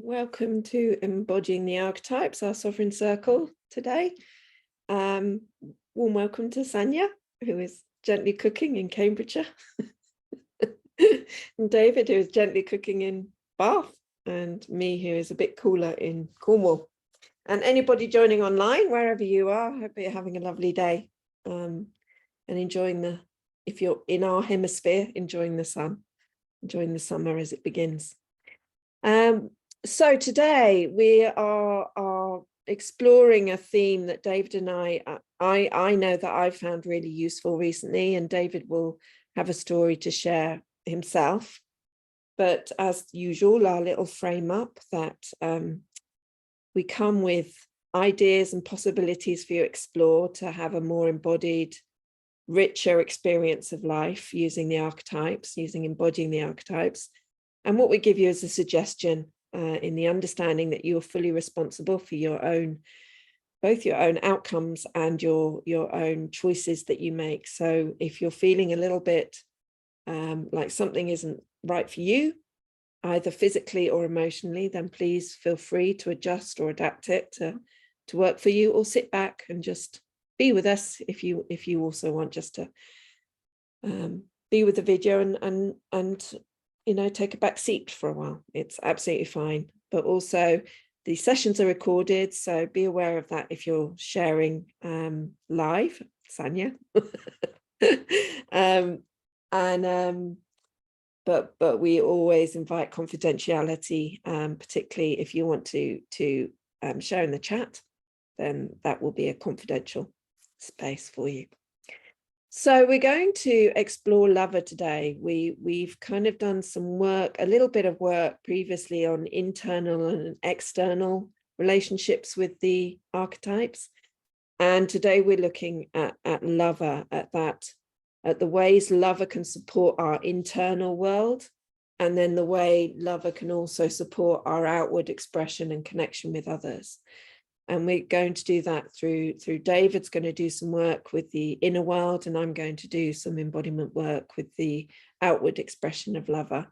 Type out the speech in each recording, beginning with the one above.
Welcome to Embodying the Archetypes, our Sovereign Circle today. Warm welcome to Sanya, who is gently cooking in Cambridgeshire, and David, who is gently cooking in Bath, and me, who is a bit cooler in Cornwall. And anybody joining online, wherever you are, I hope you're having a lovely day and enjoying if you're in our hemisphere, enjoying the sun, enjoying the summer as it begins. So today we are exploring a theme that David and I know that I've found really useful recently, and David will have a story to share himself. But as usual, our little frame up that we come with ideas and possibilities for you to explore to have a more embodied, richer experience of life using the archetypes, embodying the archetypes. And what we give you is a suggestion in the understanding that you are fully responsible for both your own outcomes and your own choices that you make. So if you're feeling a little bit like something isn't right for you, either physically or emotionally, then please feel free to adjust or adapt it to work for you, or sit back and just be with us if you also want just to be with the video and take a back seat for a while. It's absolutely fine. But also the sessions are recorded, so be aware of that if you're sharing live, Sanya. But we always invite confidentiality, particularly if you want to share in the chat, then that will be a confidential space for you. So we're going to explore lover today. We've kind of done some work, a little bit of work previously on internal and external relationships with the archetypes. And today we're looking at lover, at the ways lover can support our internal world, and then the way lover can also support our outward expression and connection with others. And we're going to do that through David's going to do some work with the inner world, and I'm going to do some embodiment work with the outward expression of lover.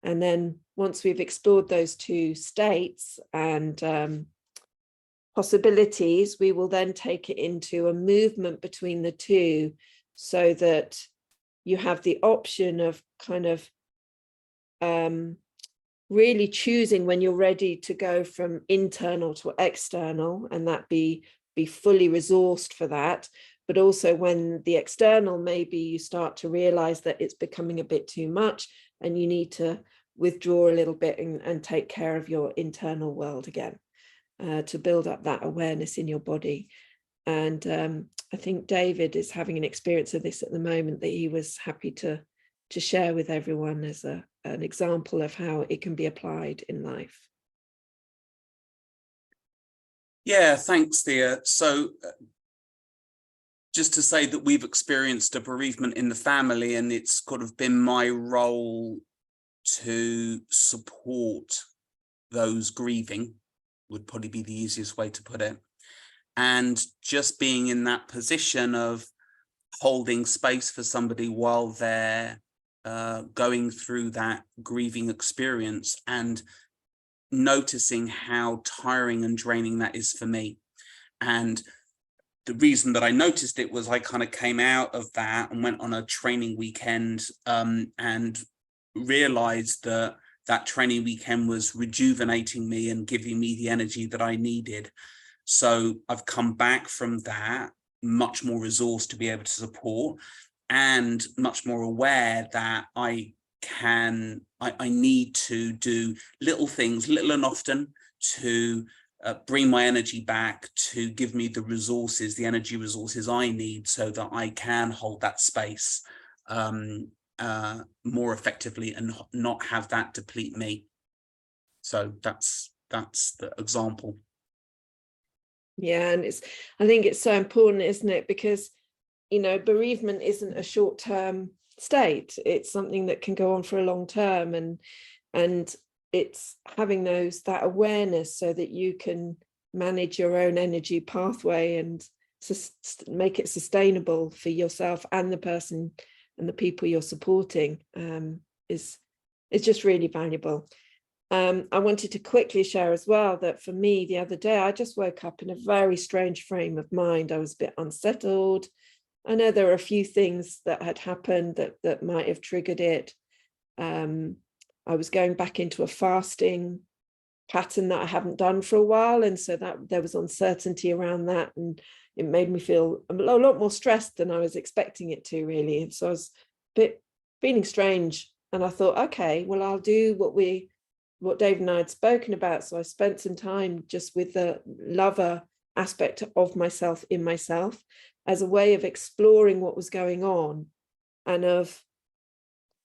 And then once we've explored those two states and possibilities, we will then take it into a movement between the two, so that you have the option of kind of really choosing when you're ready to go from internal to external, and that be fully resourced for that. But also when the external, maybe you start to realize that it's becoming a bit too much and you need to withdraw a little bit and take care of your internal world again, to build up that awareness in your body. And I think David is having an experience of this at the moment that he was happy to share with everyone as an example of how it can be applied in life. Yeah, thanks, Thea. So just to say that we've experienced a bereavement in the family, and it's kind of been my role to support those grieving, would probably be the easiest way to put it. And just being in that position of holding space for somebody while they're going through that grieving experience, and noticing how tiring and draining that is for me. And the reason that I noticed it was I kind of came out of that and went on a training weekend and realized that that training weekend was rejuvenating me and giving me the energy that I needed. So I've come back from that much more resourced to be able to support, and much more aware that I need to do little things, little and often, to bring my energy back, to give me the resources, the energy resources I need, so that I can hold that space more effectively and not have that deplete me. So that's the example. Yeah, and I think it's so important, isn't it? Because bereavement isn't a short-term state. It's something that can go on for a long term, and it's having that awareness so that you can manage your own energy pathway and make it sustainable for yourself and the person and the people you're supporting is just really valuable. I wanted to quickly share as well that for me the other day, I just woke up in a very strange frame of mind. I was a bit unsettled. I know there are a few things that had happened that might have triggered it. I was going back into a fasting pattern that I haven't done for a while. And so that there was uncertainty around that. And it made me feel a lot more stressed than I was expecting it to, really. And so I was a bit feeling strange. And I thought, okay, well, I'll do what Dave and I had spoken about. So I spent some time just with the lover aspect of myself in myself as a way of exploring what was going on and of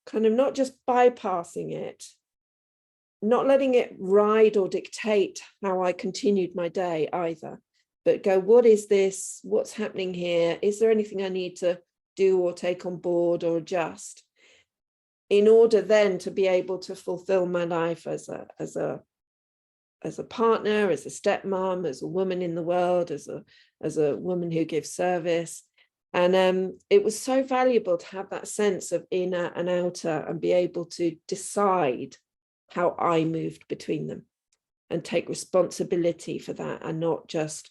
kind of not just bypassing it, not letting it ride or dictate how I continued my day either, but go, what is this? What's happening here? Is there anything I need to do or take on board or adjust in order then to be able to fulfill my life as a partner, as a stepmom, as a woman in the world, as a woman who gives service. And it was so valuable to have that sense of inner and outer and be able to decide how I moved between them and take responsibility for that and not just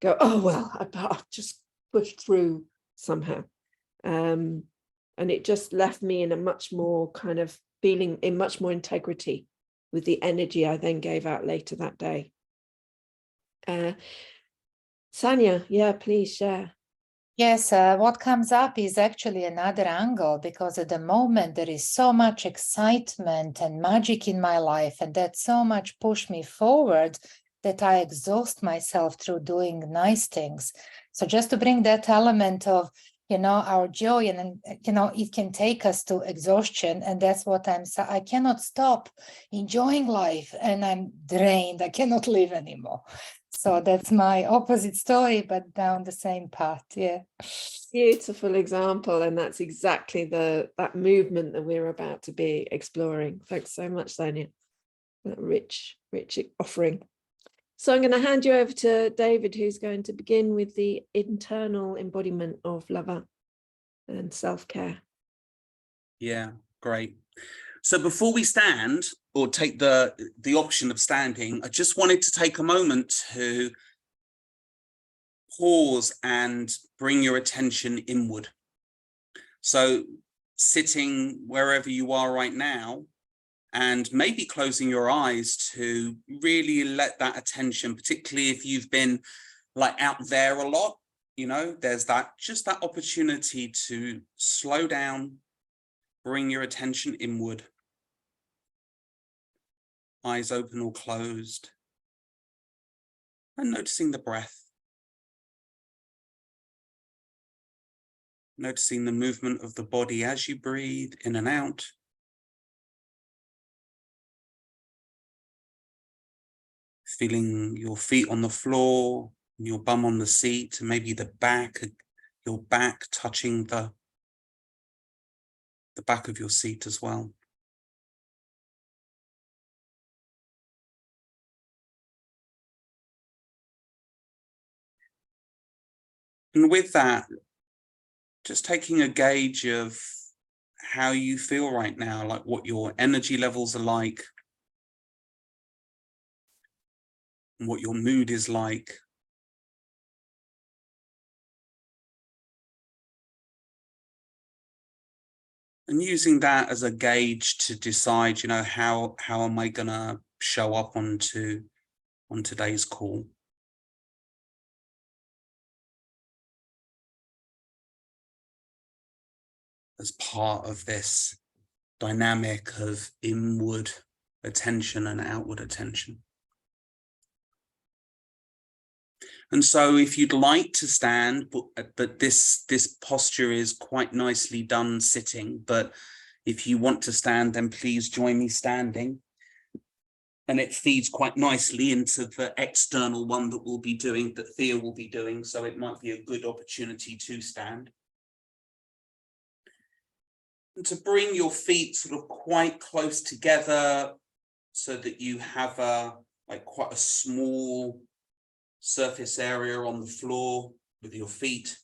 go, oh, well, I've just pushed through somehow. And it just left me in a much more kind of feeling in much more integrity with the energy I then gave out later that day. Sanya, yeah, please share. Yes, what comes up is actually another angle, because at the moment there is so much excitement and magic in my life, and that so much pushed me forward that I exhaust myself through doing nice things. So just to bring that element of, our joy, and, it can take us to exhaustion. And that's what I cannot stop enjoying life, and I'm drained. I cannot live anymore. So that's my opposite story, but down the same path. Yeah. Beautiful example. And that's exactly that movement that we're about to be exploring. Thanks so much, Sanya. That rich offering. So I'm going to hand you over to David, who's going to begin with the internal embodiment of lover and self-care. Yeah, great. So before we stand or take the option of standing, I just wanted to take a moment to pause and bring your attention inward. So sitting wherever you are right now, and maybe closing your eyes to really let that attention, particularly if you've been like out there a lot, there's just that opportunity to slow down, bring your attention inward, eyes open or closed, and noticing the breath. Noticing the movement of the body as you breathe in and out. Feeling your feet on the floor, your bum on the seat, and maybe your back touching the back of your seat as well. And with that, just taking a gauge of how you feel right now, like what your energy levels are like, and what your mood is like. And using that as a gauge to decide, how am I gonna show up on today's call. As part of this dynamic of inward attention and outward attention. And so if you'd like to stand, but this posture is quite nicely done sitting, but if you want to stand, then please join me standing. And it feeds quite nicely into the external one that we'll be doing, that Thea will be doing. So it might be a good opportunity to stand. And to bring your feet sort of quite close together so that you have quite a small surface area on the floor with your feet.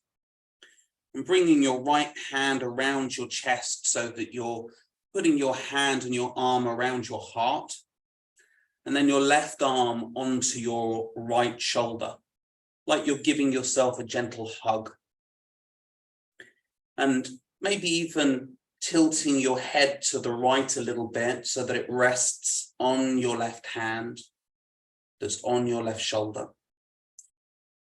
And bringing your right hand around your chest so that you're putting your hand and your arm around your heart. And then your left arm onto your right shoulder, like you're giving yourself a gentle hug. And maybe even tilting your head to the right a little bit so that it rests on your left hand that's on your left shoulder.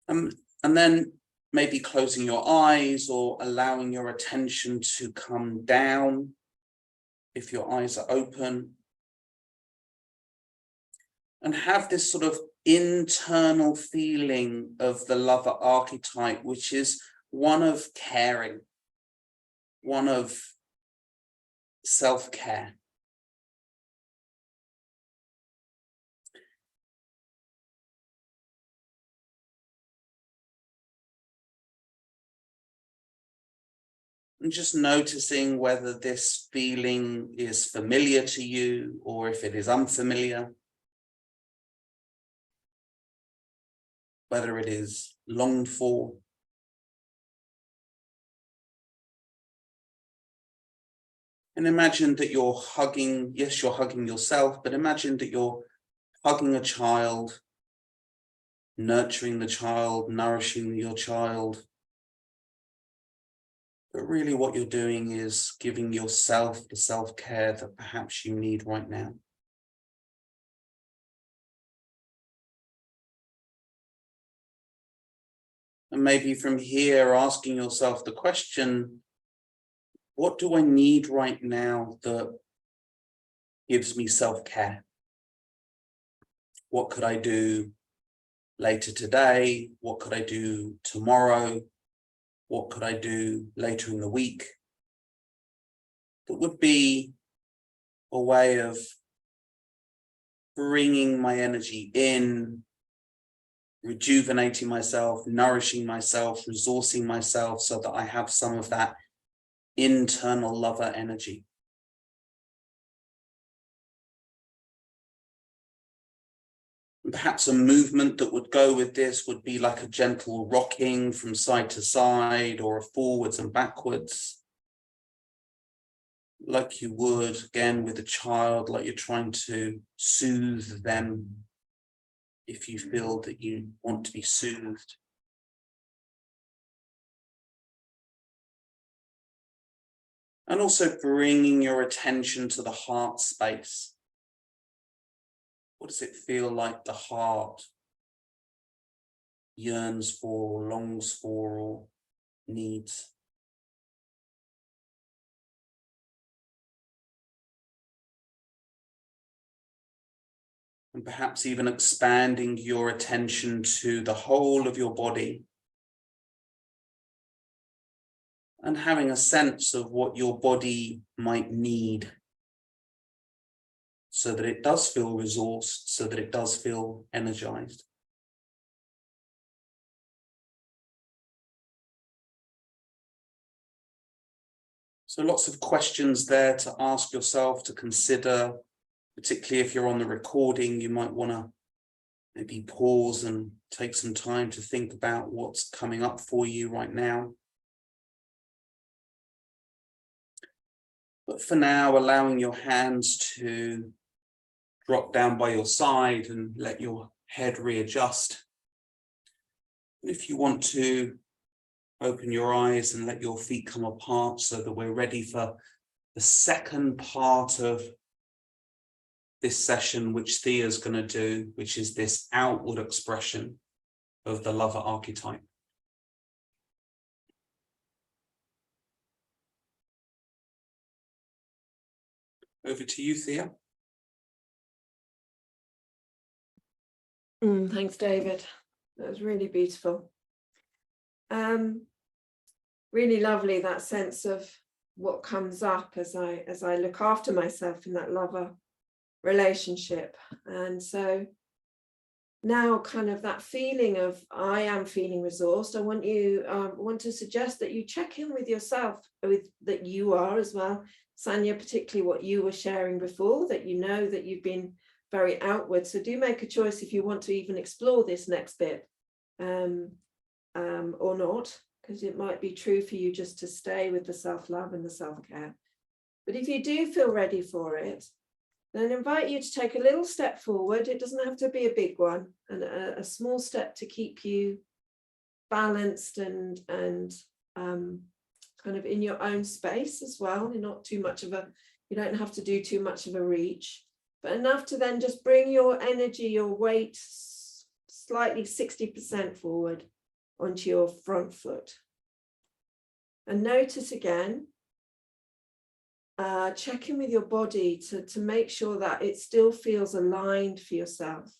And then maybe closing your eyes or allowing your attention to come down if your eyes are open. And have this sort of internal feeling of the lover archetype, which is one of caring, one of self-care. And just noticing whether this feeling is familiar to you or if it is unfamiliar. Whether it is longed for. And imagine that you're hugging, yes, you're hugging yourself, but imagine that you're hugging a child, nurturing the child, nourishing your child. But really what you're doing is giving yourself the self-care that perhaps you need right now. And maybe from here, asking yourself the question, what do I need right now that gives me self-care? What could I do later today? What could I do tomorrow? What could I do later in the week? That would be a way of bringing my energy in, rejuvenating myself, nourishing myself, resourcing myself so that I have some of that internal lover energy. And perhaps a movement that would go with this would be like a gentle rocking from side to side or a forwards and backwards. Like you would, again, with a child, like you're trying to soothe them if you feel that you want to be soothed. And also bringing your attention to the heart space. What does it feel like the heart yearns for, longs for, or needs? And perhaps even expanding your attention to the whole of your body and having a sense of what your body might need so that it does feel resourced, so that it does feel energized. So lots of questions there to ask yourself, to consider. Particularly if you're on the recording, you might want to maybe pause and take some time to think about what's coming up for you right now. But for now, allowing your hands to drop down by your side and let your head readjust. And if you want to, open your eyes and let your feet come apart so that we're ready for the second part of this session, which Thea's going to do, which is this outward expression of the lover archetype. Over to you, Thea. Thanks, David. That was really beautiful. Really lovely, that sense of what comes up as I look after myself in that lover relationship. And so now kind of that feeling of I am feeling resourced, I want to suggest that you check in with yourself, with that you are as well. Sanya, particularly what you were sharing before, that you know that you've been very outward. So do make a choice if you want to even explore this next bit or not, because it might be true for you just to stay with the self-love and the self-care. But if you do feel ready for it, Then invite you to take a little step forward. It doesn't have to be a big one, and a small step to keep you balanced and kind of in your own space as well. You're not too much of a, you don't have to do too much of a reach, but enough to then just bring your energy, your weight slightly 60% forward onto your front foot. And notice again, check in with your body to make sure that it still feels aligned for yourself,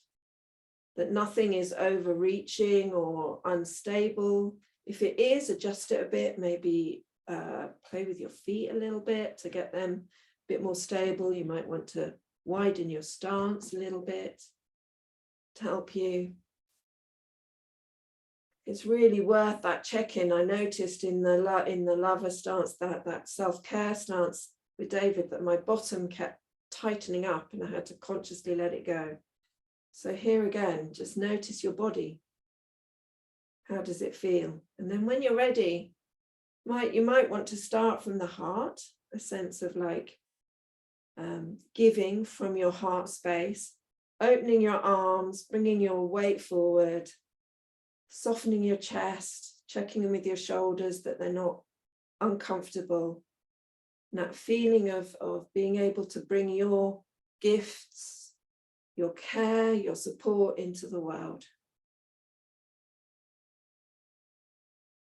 that nothing is overreaching or unstable. If it is, adjust it a bit, maybe play with your feet a little bit to get them a bit more stable. You might want to widen your stance a little bit to help you. It's really worth that check-in. I noticed in the lover stance, that self-care stance with David, that my bottom kept tightening up and I had to consciously let it go. So here again, just notice your body. How does it feel? And then when you're ready, you might want to start from the heart, a sense of like giving from your heart space, opening your arms, bringing your weight forward, softening your chest, checking in with your shoulders that they're not uncomfortable. And that feeling of being able to bring your gifts, your care, your support into the world.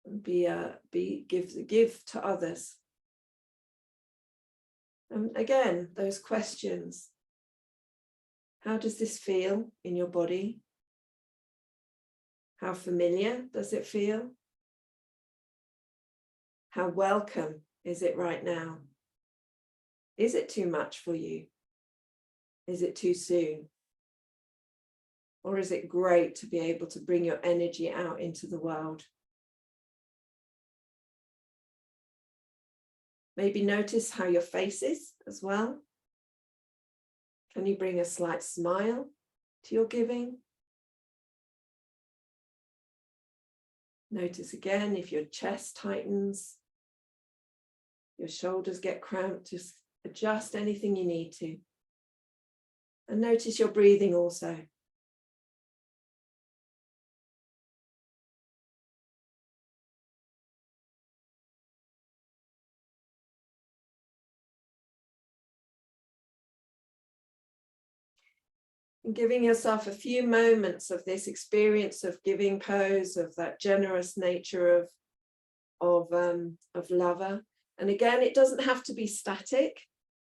And give to others. And again, those questions. How does this feel in your body? How familiar does it feel? How welcome is it right now? Is it too much for you? Is it too soon? Or is it great to be able to bring your energy out into the world? Maybe notice how your face is as well. Can you bring a slight smile to your giving? Notice again if your chest tightens, your shoulders get cramped, just adjust anything you need to. And notice your breathing also. And giving yourself a few moments of this experience of giving pose, of that generous nature of lover. And again, it doesn't have to be static.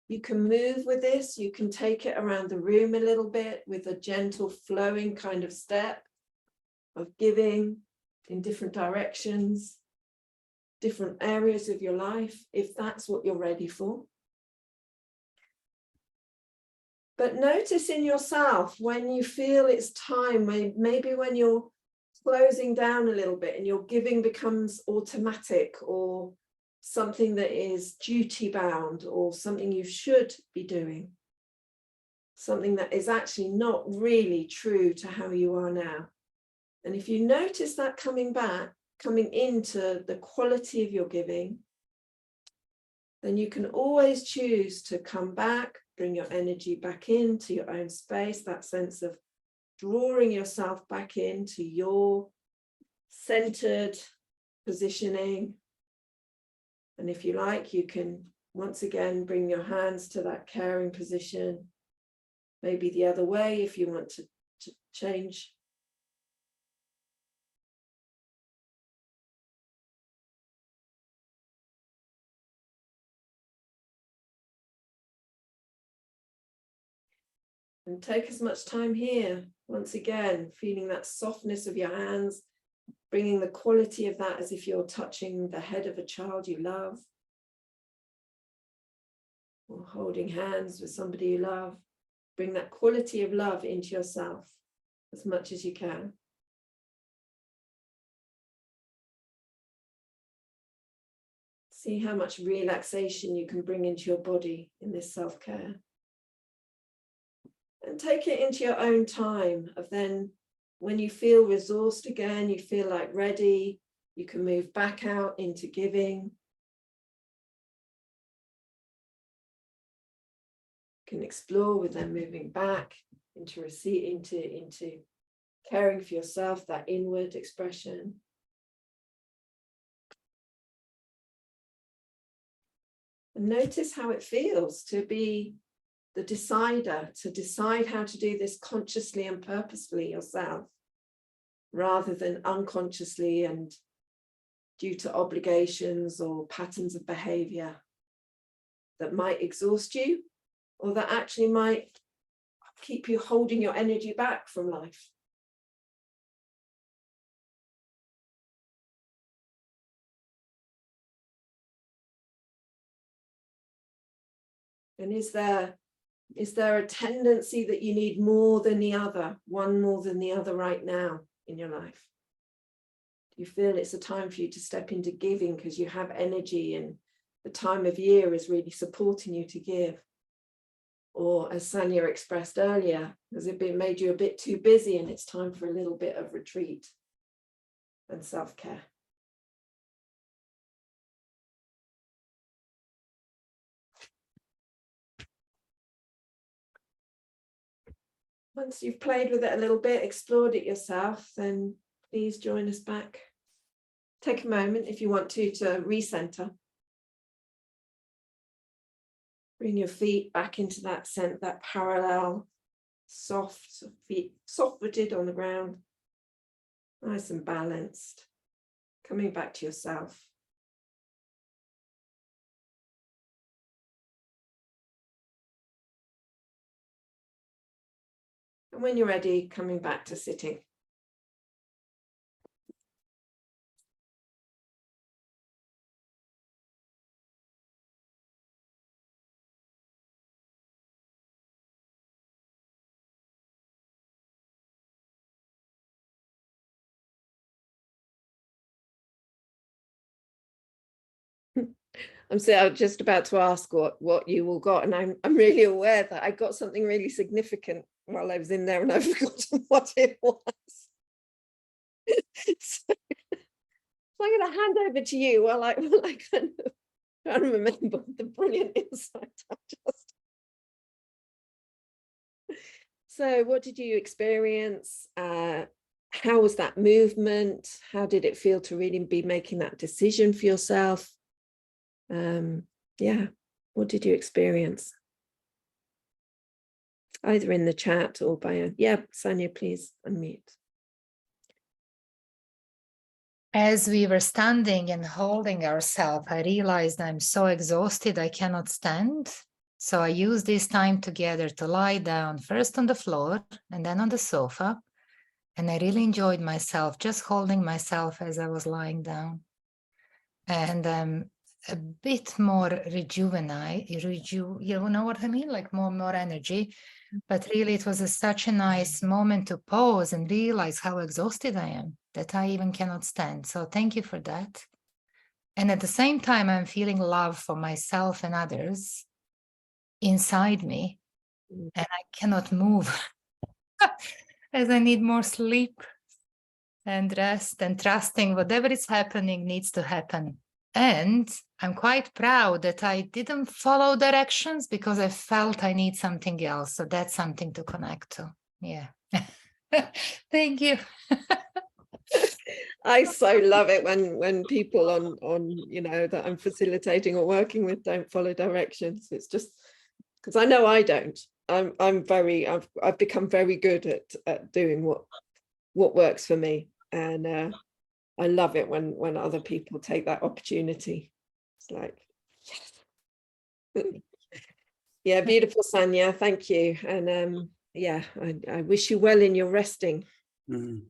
You can move with this. You can take it around the room a little bit with a gentle flowing kind of step of giving in different directions, different areas of your life, if that's what you're ready for. But notice in yourself when you feel it's time, maybe when you're closing down a little bit and your giving becomes automatic or something that is duty bound or something you should be doing, something that is actually not really true to how you are now. And if you notice that coming into the quality of your giving, then you can always choose to come back, bring your energy back into your own space, that sense of drawing yourself back into your centered positioning. And if you like, you can once again bring your hands to that caring position, maybe the other way if you want to change. And take as much time here, once again, feeling that softness of your hands, bringing the quality of that as if you're touching the head of a child you love, or holding hands with somebody you love. Bring that quality of love into yourself as much as you can. See how much relaxation you can bring into your body in this self-care. And take it into your own time of then when you feel resourced again, you feel like ready, you can move back out into giving. can explore with them moving back into receipt, into caring for yourself, that inward expression. And notice how it feels to be the decider, to decide how to do this consciously and purposefully yourself, rather than unconsciously and due to obligations or patterns of behavior that might exhaust you, or that actually might keep you holding your energy back from life. And is there a tendency that you need more than the other, one more than the other right now in your life? Do you feel it's a time for you to step into giving because you have energy and the time of year is really supporting you to give? Or as Sanya expressed earlier, has it made you a bit too busy and it's time for a little bit of retreat and self-care? Once you've played with it a little bit, explored it yourself, then please join us back. Take a moment if you want to recenter. Bring your feet back into that parallel, soft feet, soft-footed on the ground, nice and balanced, coming back to yourself. And when you're ready, coming back to sitting. I'm just about to ask what you all got, and I'm really aware that I got something really significant while I was in there and I've forgotten what it was. So I'm going to hand over to you while I kind of try and remember the brilliant insight I just. So what did you experience? How was that movement? How did it feel to really be making that decision for yourself? Yeah, what did you experience? Either in the chat or by Sanya, please unmute. As we were standing and holding ourselves, I realized I'm so exhausted I cannot stand. So I used this time together to lie down first on the floor and then on the sofa. And I really enjoyed myself, just holding myself as I was lying down. And a bit more rejuvenated, you know what I mean? Like more energy. But really, it was such a nice moment to pause and realize how exhausted I am, that I even cannot stand. So thank you for that. And at the same time, I'm feeling love for myself and others inside me. And I cannot move as I need more sleep and rest and trusting whatever is happening needs to happen. And I'm quite proud that I didn't follow directions because I felt I need something else. So that's something to connect to. Yeah. Thank you. I so love it when people on that I'm facilitating or working with don't follow directions. It's just because I know I don't. I've become very good at doing what works for me, and I love it when other people take that opportunity. It's like, yes. Yeah, beautiful, Sanya. Thank you. And I wish you well in your resting. Mm.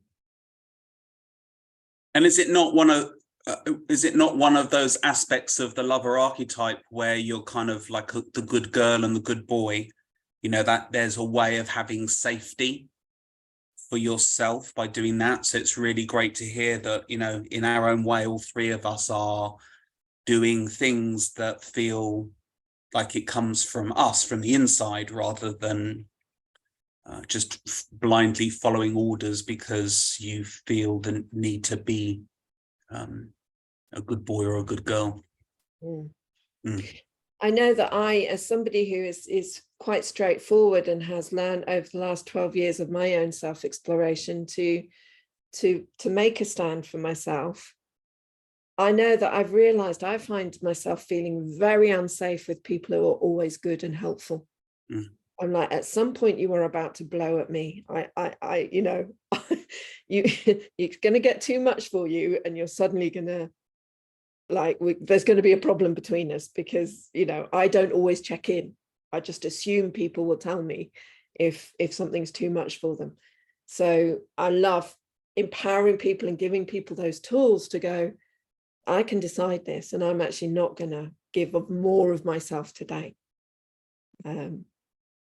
And is it not one of those aspects of the lover archetype where you're kind of like the good girl and the good boy, that there's a way of having safety for yourself by doing that? So it's really great to hear that, in our own way, all three of us are doing things that feel like it comes from us, from the inside, rather than just blindly following orders because you feel the need to be a good boy or a good girl. I know that as somebody who is quite straightforward and has learned over the last 12 years of my own self-exploration to make a stand for myself. I know that I've realized I find myself feeling very unsafe with people who are always good and helpful. I'm like, at some point you are about to blow at me. I you know, it's going to get too much for you, and you're suddenly going to, like, there's going to be a problem between us, because, you know, I don't always check in. I just assume people will tell me if something's too much for them. So I love empowering people and giving people those tools to go, I can decide this, and I'm actually not going to give up more of myself today.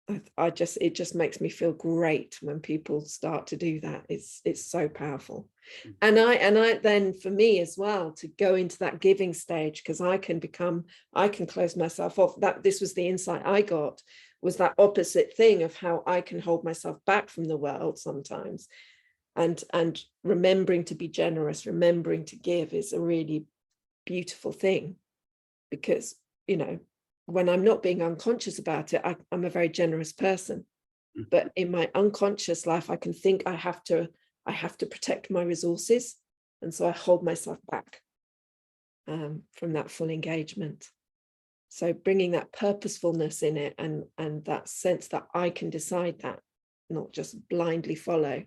It just makes me feel great when people start to do that. It's so powerful. And I then, for me as well, to go into that giving stage, because I can close myself off. This was the insight I got, was that opposite thing of how I can hold myself back from the world sometimes. And remembering to be generous, remembering to give is a really beautiful thing, because, you know, when I'm not being unconscious about it, I'm a very generous person. But in my unconscious life, I can think I have to protect my resources. And so I hold myself back from that full engagement. So bringing that purposefulness in it, and that sense that I can decide that, not just blindly follow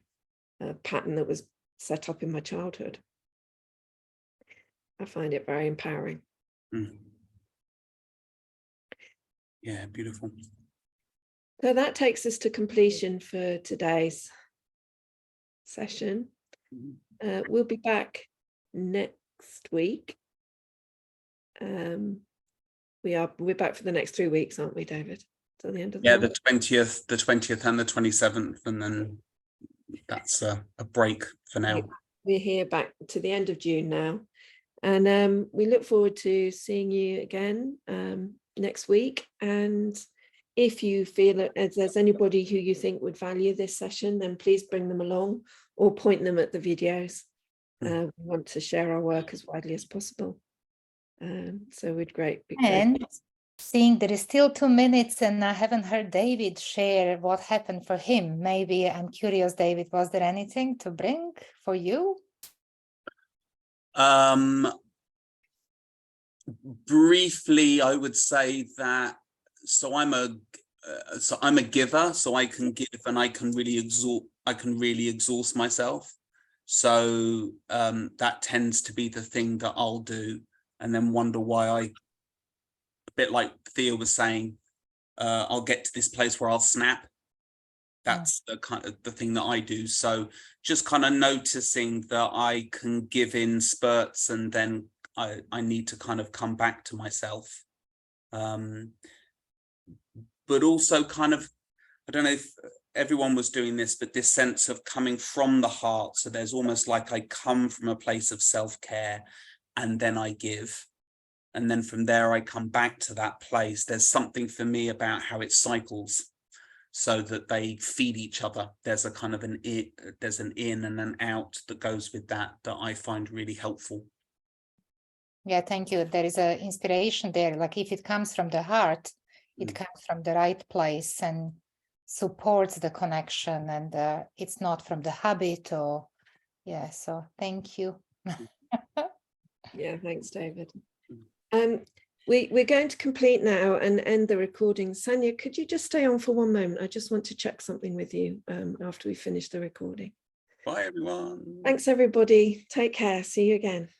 a pattern that was set up in my childhood. I find it very empowering. Yeah, beautiful. So that takes us to completion for today's session. We'll be back next week. We're back for the next 3 weeks, aren't we, David? Till the end of the month? The 20th and the 27th, and then that's a break for now. We're here back to the end of June now, and we look forward to seeing you again next week. And if you feel that if there's anybody who you think would value this session, then please bring them along or point them at the videos. We want to share our work as widely as possible. So we'd great. And seeing there is still 2 minutes and I haven't heard David share what happened for him. Maybe I'm curious, David, was there anything to bring for you? Briefly, I would say that, so I'm a giver, so I can give and I can really exhaust myself. So that tends to be the thing that I'll do, and then wonder why a bit like Thea was saying, I'll get to this place where I'll snap. That's the kind of the thing that I do. So just kind of noticing that I can give in spurts, and then I need to kind of come back to myself. But also kind of, I don't know if everyone was doing this, but this sense of coming from the heart. So there's almost like I come from a place of self-care, and then I give. And then from there, I come back to that place. There's something for me about how it cycles, so that they feed each other. There's a kind of there's an in and an out that goes with that I find really helpful. Yeah, thank you. There is an inspiration there. Like if it comes from the heart, it comes from the right place and supports the connection, and it's not from the habit or, yeah, so thank you. Yeah, thanks, David. We're going to complete now and end the recording. Sanya, could you just stay on for one moment? I just want to check something with you after we finish the recording. Bye, everyone. Thanks, everybody. Take care. See you again.